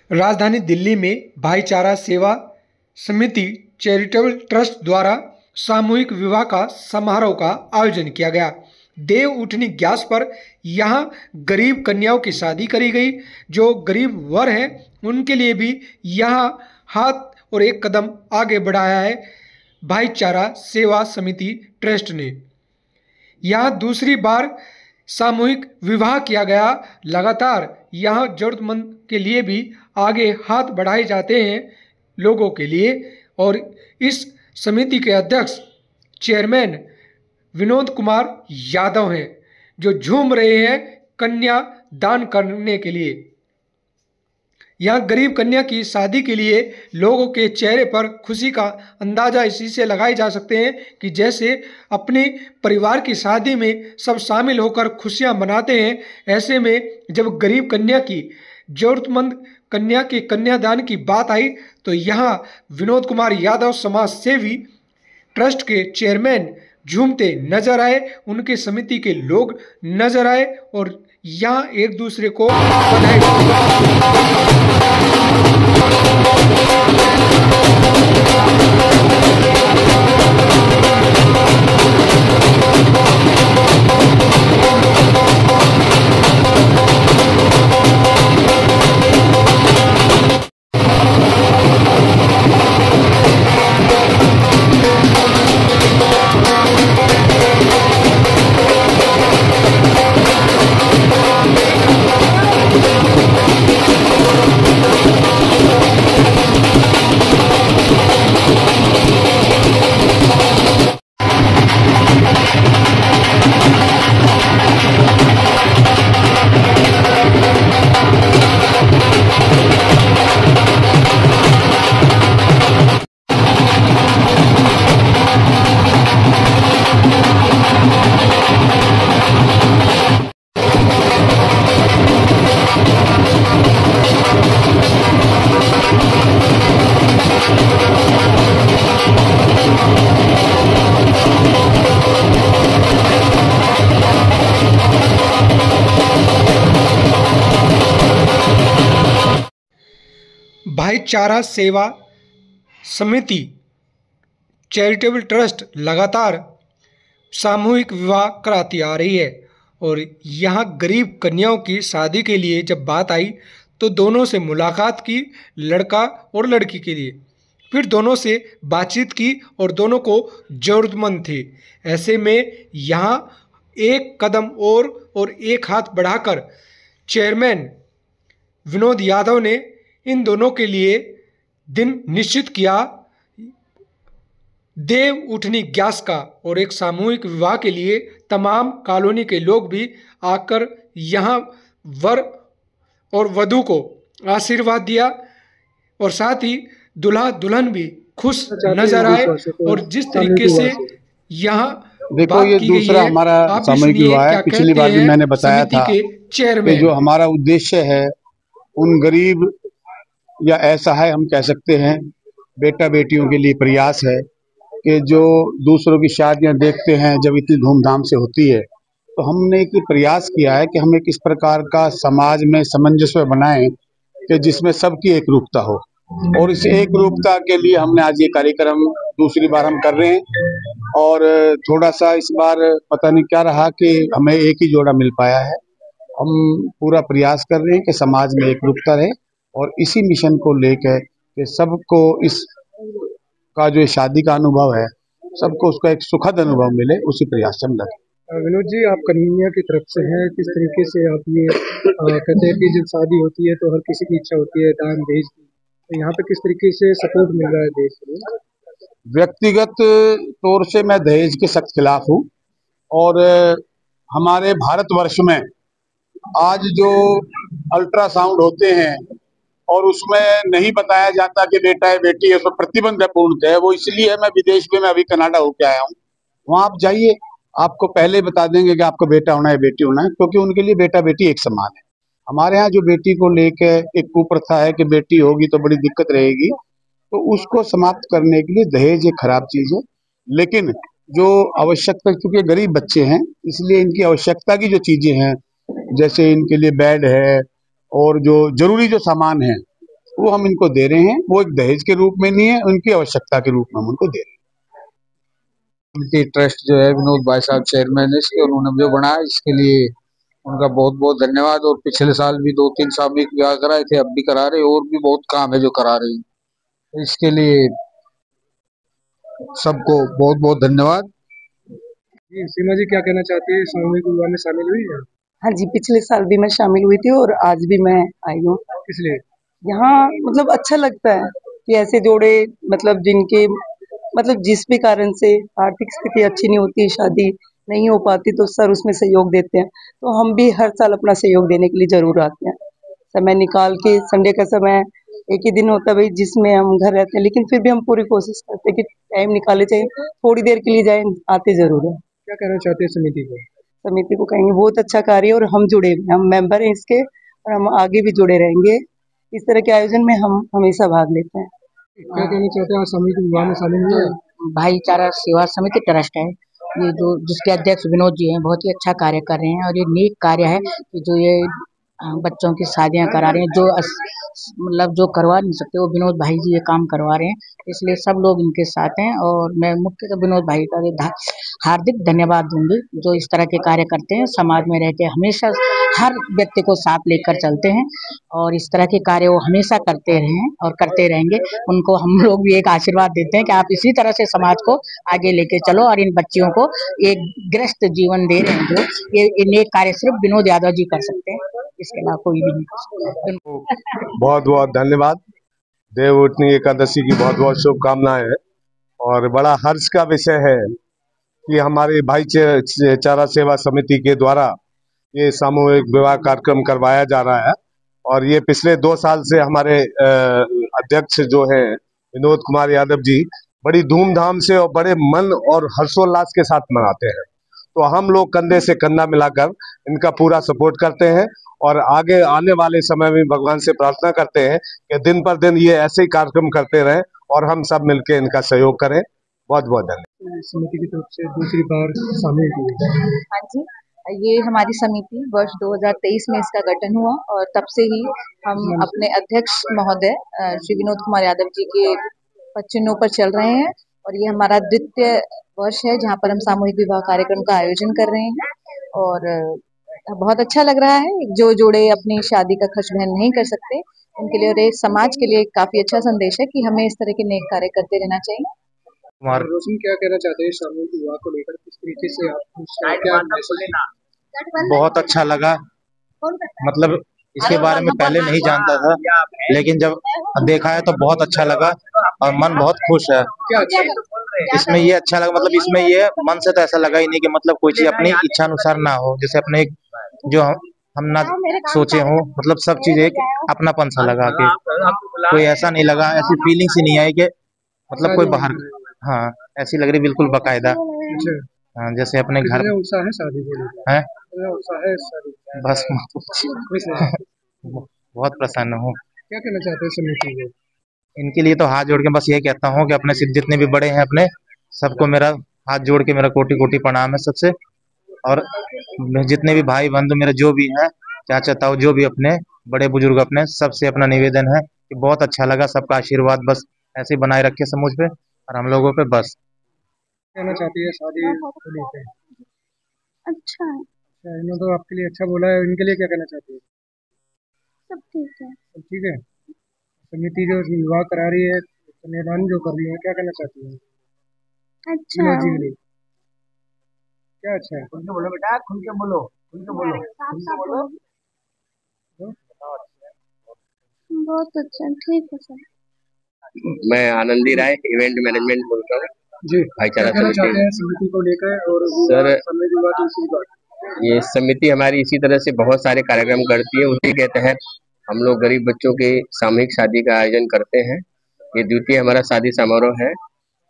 राजधानी दिल्ली में भाईचारा सेवा समिति चैरिटेबल ट्रस्ट द्वारा सामूहिक विवाह का समारोह का आयोजन किया गया। देव उठनी ग्यास पर यहाँ गरीब कन्याओं की शादी करी गई। जो गरीब वर हैं उनके लिए भी यहाँ हाथ और एक कदम आगे बढ़ाया है भाईचारा सेवा समिति ट्रस्ट ने। यहाँ दूसरी बार सामूहिक विवाह किया गया। लगातार यहाँ जरूरतमंद के लिए भी आगे हाथ बढ़ाए जाते हैं लोगों के लिए। और इस समिति के अध्यक्ष चेयरमैन विनोद कुमार यादव हैं, जो झूम रहे हैं कन्या दान करने के लिए। यहाँ गरीब कन्या की शादी के लिए लोगों के चेहरे पर खुशी का अंदाजा इसी से लगाए जा सकते हैं कि जैसे अपने परिवार की शादी में सब शामिल होकर खुशियां मनाते हैं। ऐसे में जब गरीब कन्या की जरूरतमंद कन्या के कन्यादान की बात आई तो यहाँ विनोद कुमार यादव समाज सेवी ट्रस्ट के चेयरमैन झूमते नजर आए, उनके समिति के लोग नजर आए और यहाँ एक दूसरे को बधाई। भाईचारा सेवा समिति चैरिटेबल ट्रस्ट लगातार सामूहिक विवाह कराती आ रही है। और यहाँ गरीब कन्याओं की शादी के लिए जब बात आई तो दोनों से मुलाकात की, लड़का और लड़की के लिए। फिर दोनों से बातचीत की और दोनों को ज़रूरतमंद थे। ऐसे में यहाँ एक कदम और एक हाथ बढ़ाकर चेयरमैन विनोद यादव ने इन दोनों के लिए दिन निश्चित किया देव उठनी ग्यास का। और एक सामूहिक विवाह के लिए तमाम कॉलोनी के लोग भी आकर यहाँ वर और वधू को आशीर्वाद दिया और साथ ही दूल्हा दुल्हन भी खुश नजर आए। और जिस तरीके से यहाँ देखो, ये दूसरा हमारा सामूहिक विवाह है। पिछली बार भी मैंने बताया था कि जो हमारा उद्देश्य है उन गरीब या ऐसा है हम कह सकते हैं बेटा बेटियों के लिए प्रयास है कि जो दूसरों की शादियां देखते हैं जब इतनी धूमधाम से होती है, तो हमने एक प्रयास किया है कि हम एक इस प्रकार का समाज में सामंजस्य बनाएं कि जिसमें सबकी एक रूपता हो। और इस एक रूपता के लिए हमने आज ये कार्यक्रम दूसरी बार हम कर रहे हैं। और थोड़ा सा इस बार पता नहीं क्या रहा कि हमें एक ही जोड़ा मिल पाया है। हम पूरा प्रयास कर रहे हैं कि समाज में एक रूपता रहे और इसी मिशन को लेकर कि सबको इस का जो शादी का अनुभव है सबको उसका एक सुखद अनुभव मिले, उसी प्रयास से हम लगे। विनोद जी, आप कन्या की तरफ से हैं, किस तरीके से आप ये कहते हैं कि जब शादी होती है तो हर किसी की इच्छा होती है दान दहेज की, तो यहाँ पे किस तरीके से सपोर्ट मिल रहा है देश को? व्यक्तिगत तौर से मैं दहेज के सख्त खिलाफ हूँ। और हमारे भारतवर्ष में आज जो अल्ट्रासाउंड होते हैं और उसमें नहीं बताया जाता कि बेटा है बेटी है, उसमें प्रतिबंध है पूर्णतः है। वो इसलिए है, मैं विदेश में मैं अभी कनाडा होके आया हूँ, वहां आप जाइए आपको पहले बता देंगे कि आपको बेटा होना है बेटी होना है, क्योंकि उनके लिए बेटा बेटी एक समान है। हमारे यहाँ जो बेटी को लेके एक कुप्रथा है कि बेटी होगी तो बड़ी दिक्कत रहेगी, तो उसको समाप्त करने के लिए दहेज एक खराब चीज है। लेकिन जो आवश्यकता, क्योंकि गरीब बच्चे हैं इसलिए इनकी आवश्यकता की जो चीजें हैं, जैसे इनके लिए बेड है और जो जरूरी जो सामान है वो हम इनको दे रहे हैं। वो एक दहेज के रूप में नहीं है, उनकी आवश्यकता के रूप में हम उनको दे रहे हैं। उनकी ट्रस्ट जो है विनोद भाई साहब चेयरमैन है इसके, उन्होंने जो बनाया इसके लिए उनका बहुत बहुत धन्यवाद। और पिछले साल भी 2-3 सामूहिक विवाह कराए थे, अब भी करा रहे, और भी बहुत काम है जो करा रही, तो इसके लिए सबको बहुत बहुत धन्यवाद। सीमा जी क्या कहना चाहती है, सामूहिक विवाह में शामिल हुई है? हाँ जी, पिछले साल भी मैं शामिल हुई थी और आज भी मैं आई हूँ। इसलिए यहाँ मतलब अच्छा लगता है कि ऐसे जोड़े, मतलब जिनके मतलब जिस भी कारण से आर्थिक स्थिति अच्छी नहीं होती, शादी नहीं हो पाती, तो सर उसमें सहयोग देते हैं। तो हम भी हर साल अपना सहयोग देने के लिए जरूर आते हैं। समय निकाल के, संडे का समय एक ही दिन होता है भाई जिसमें हम घर रहते हैं, लेकिन फिर भी हम पूरी कोशिश करते हैं कि टाइम निकाले, चाहे थोड़ी देर के लिए जाए, आते जरूर है। क्या कहना चाहते हैं समिति को? समिति को कहेंगे बहुत अच्छा कार्य है और हम जुड़े हुए, हम मेंबर हैं इसके और हम आगे भी जुड़े रहेंगे। इस तरह के आयोजन में हम हमेशा भाग लेते हैं। क्या कहना चाहते हैं, सामूहिक विवाह में शामिल हुए? भाईचारा सेवा समिति ट्रस्ट है ये, जो जिसके अध्यक्ष विनोद जी हैं, बहुत ही अच्छा कार्य कर रहे हैं और ये नेक कार्य है कि जो ये बच्चों की शादियां करा रहे हैं, जो मतलब जो करवा नहीं सकते वो विनोद भाई जी ये काम करवा रहे हैं, इसलिए सब लोग इनके साथ हैं। और मैं मुख्यतः विनोद भाई का हार्दिक धन्यवाद दूंगी, जो इस तरह के कार्य करते हैं, समाज में रह के हमेशा हर व्यक्ति को साथ लेकर चलते हैं और इस तरह के कार्य वो हमेशा करते रहे और करते रहेंगे। उनको हम लोग भी एक आशीर्वाद देते हैं कि आप इसी तरह से समाज को आगे लेके चलो और इन बच्चियों को एक गृहस्थ जीवन दे रहे हैं, जो ये नेक कार्य सिर्फ विनोद यादव जी कर सकते हैं, इसके अलावा कोई भी नहीं कर सकता। बहुत बहुत धन्यवाद। देव उठनी एकादशी की बहुत बहुत शुभकामनाएं हैं और बड़ा हर्ष का विषय है कि हमारे भाईचारा सेवा समिति के द्वारा ये सामूहिक विवाह कार्यक्रम करवाया जा रहा है। और ये पिछले 2 साल से हमारे अध्यक्ष जो हैं विनोद कुमार यादव जी बड़ी धूमधाम से और बड़े मन और हर्षोल्लास के साथ मनाते हैं। तो हम लोग कंधे से कंधा मिलाकर इनका पूरा सपोर्ट करते हैं और आगे आने वाले समय में भगवान से प्रार्थना करते हैं कि दिन पर दिन ये ऐसे ही कार्यक्रम करते रहें और हम सब मिलकर इनका सहयोग करें। बहुत बहुत धन्यवाद। समिति की तरफ से दूसरी बार शामिल हुई। हाँ जी, ये हमारी समिति वर्ष 2023 में इसका गठन हुआ और तब से ही हम अपने अध्यक्ष महोदय श्री विनोद कुमार यादव जी के पद पर चल रहे हैं और ये हमारा द्वितीय वर्ष है जहाँ पर हम सामूहिक विवाह कार्यक्रम का आयोजन कर रहे हैं और बहुत अच्छा लग रहा है। जो जोड़े अपनी शादी का खर्च वहन नहीं कर सकते उनके लिए और एक समाज के लिए काफी अच्छा संदेश है कि हमें इस तरह के नेक कार्य करते रहना चाहिए। रोशन क्या कहना चाहते हैं सामूहिक विवाह को लेकर, किस तरीके से आप? बहुत अच्छा लगा, मतलब इसके बारे में पहले नहीं जानता था, लेकिन जब देखा है तो बहुत अच्छा लगा और मन बहुत खुश है। इसमें ये अच्छा लगा, मतलब इसमें ये मन से तो ऐसा लगा ही नहीं कि मतलब कोई चीज अपनी इच्छा अनुसार ना हो, जैसे अपने जो हम ना सोचे हो, मतलब सब चीज एक अपनापन सा लगा के, कोई ऐसा नहीं लगा, ऐसी फीलिंग सी नहीं आई कि मतलब कोई बाहर, हाँ ऐसी लग रही बिल्कुल बाकायदा। हाँ, जैसे अपने घर उत्साह है शादी को है, उत्साह है शादी। बस बहुत प्रसन्न हूँ। क्या कहना चाहते हैं समिति को? इनके लिए तो हाथ जोड़ के बस ये कहता हूँ कि अपने सिद्ध जितने भी बड़े हैं अपने सबको मेरा हाथ जोड़ के मेरा कोटि कोटि प्रणाम है सबसे। और जितने भी भाई बंधु मेरे जो भी हैं, चाचा ताऊ जो भी अपने बड़े बुजुर्ग अपने, सबसे अपना निवेदन है कि बहुत अच्छा लगा, सबका आशीर्वाद बस ऐसे बनाए रखे समूह पे और हम लोगों पे। बस कहना चाहती है शादी को लेकर? अच्छा है, इन्होंने तो आपके लिए अच्छा बोला है, इनके लिए क्या कहना चाहती है? सब ठीक है। सब ठीक है। समिति जो विवाह करा रही है, कन्यादान जो कर रही है, क्या कहना चाहती है? अच्छा है। जी क्या अच्छा है? खुल के बोलो बेटा, खुल के बोलो, खुल के बोलो, खुल के बोलो। बहुत अच्छा, ठीक है सर। मैं आनंदी राय इवेंट मैनेजमेंट बोलता हूँ जी। भाईचारा समिति को लेकर। और सर ये समिति हमारी इसी तरह से बहुत सारे कार्यक्रम करती है, उसी के तहत हम लोग गरीब बच्चों के सामूहिक शादी का आयोजन करते हैं। ये द्वितीय हमारा शादी समारोह है,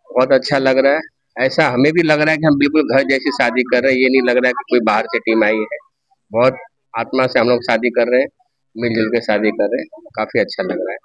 बहुत अच्छा लग रहा है। ऐसा हमें भी लग रहा है कि हम बिल्कुल घर जैसी शादी कर रहे हैं, ये नहीं लग रहा है कि कोई बाहर से टीम आई है। बहुत आत्मा से हम लोग शादी कर रहे हैं, मिलजुल के शादी कर रहे हैं, काफी अच्छा लग रहा है।